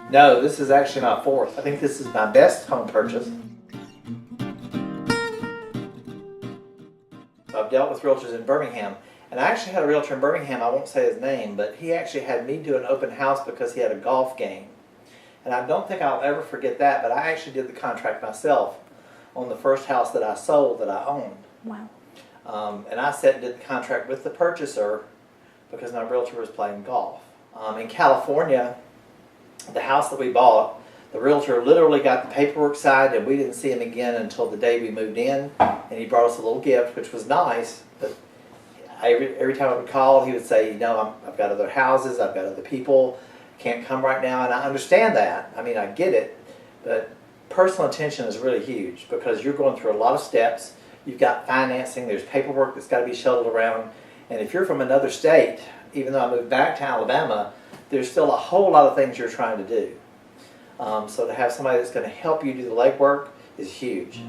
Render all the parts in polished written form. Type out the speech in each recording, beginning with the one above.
No, this is actually my fourth. I think this is my best home purchase. I've dealt with realtors in Birmingham, and I actually had a realtor in Birmingham, I won't say his name, but he actually had me do an open house because he had a golf game. And I don't think I'll ever forget that, but I actually did the contract myself on the first house that I sold that I owned. Wow. And I sat and did the contract with the purchaser because my realtor was playing golf. In California, the house that we bought, the realtor literally got the paperwork signed, and we didn't see him again until the day we moved in, and he brought us a little gift, which was nice, but every time I would call, he would say, you know, I've got other houses, I've got other people, can't come right now, and I understand that. I mean, I get it, but personal attention is really huge because you're going through a lot of steps. You've got financing, there's paperwork that's got to be shuttled around, and if you're from another state, even though I moved back to Alabama, there's still a whole lot of things you're trying to do. So to have somebody that's going to help you do the legwork is huge.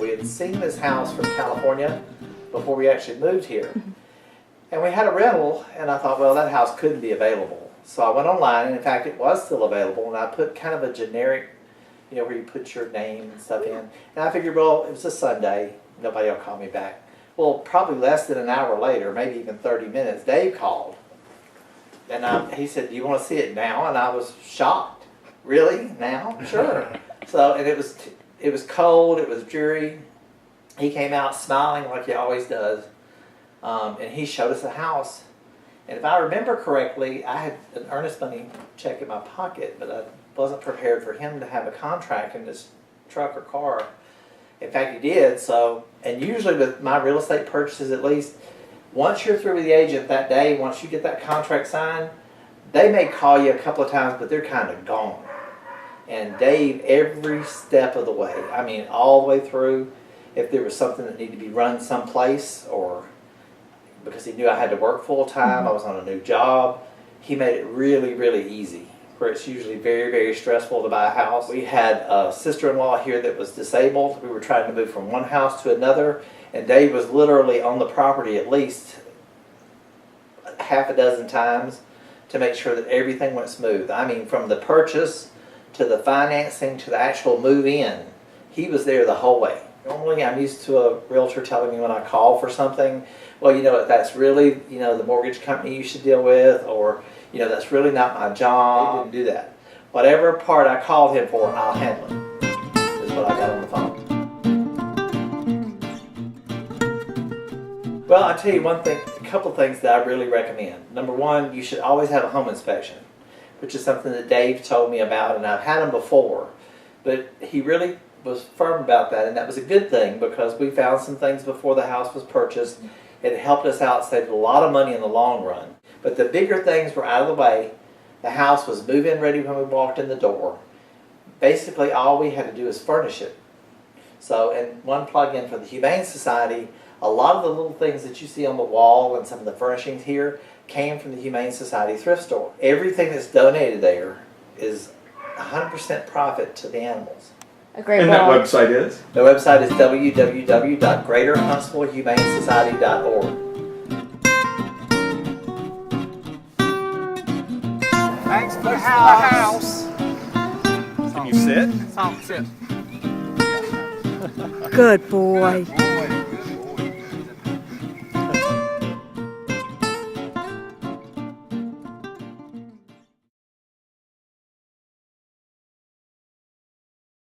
We had seen this house from California before we actually moved here. And we had a rental, and I thought, well, that house couldn't be available. So I went online, and in fact, it was still available, and I put kind of a generic, you know, where you put your name and stuff in. And I figured, well, it was a Sunday, nobody will call me back. Well, probably less than an hour later, maybe even 30 minutes, Dave called. And he said, do you want to see it now? And I was shocked. Really? Now? Sure. So, and it was cold, it was dreary. He came out smiling like he always does. And he showed us a house. And if I remember correctly, I had an earnest money check in my pocket, but I wasn't prepared for him to have a contract in his truck or car. In fact, he did. So, and usually with my real estate purchases, at least, once you're through with the agent that day, once you get that contract signed, they may call you a couple of times, but they're kind of gone. And Dave, every step of the way, I mean, all the way through, if there was something that needed to be run someplace, or because he knew I had to work full time, I was on a new job, he made it really, really easy, where it's usually very, very stressful to buy a house. We had a sister-in-law here that was disabled. We were trying to move from one house to another, and Dave was literally on the property at least half a dozen times to make sure that everything went smooth. I mean, from the purchase to the financing to the actual move-in, he was there the whole way. Normally, I'm used to a realtor telling me when I call for something, well, you know, that's really, you know, the mortgage company you should deal with, or, you know, that's really not my job. He didn't do that. Whatever part I called him for, I'll handle it, is what I got on the phone. Well, I'll tell you one thing, a couple things that I really recommend. Number one, you should always have a home inspection, which is something that Dave told me about, and I've had them before, but he really was firm about that, and that was a good thing because we found some things before the house was purchased. It helped us out, saved a lot of money in the long run. But the bigger things were out of the way. The house was move-in ready when we walked in the door. Basically, all we had to do is furnish it. So, and one plug-in for the Humane Society, a lot of the little things that you see on the wall and some of the furnishings here came from the Humane Society thrift store. Everything that's donated there is 100% profit to the animals. A great And blog. that website is? The website is www.greaterhuntsvillehumanesociety.org. Thanks for the house. Can you sit? Sit. Good boy.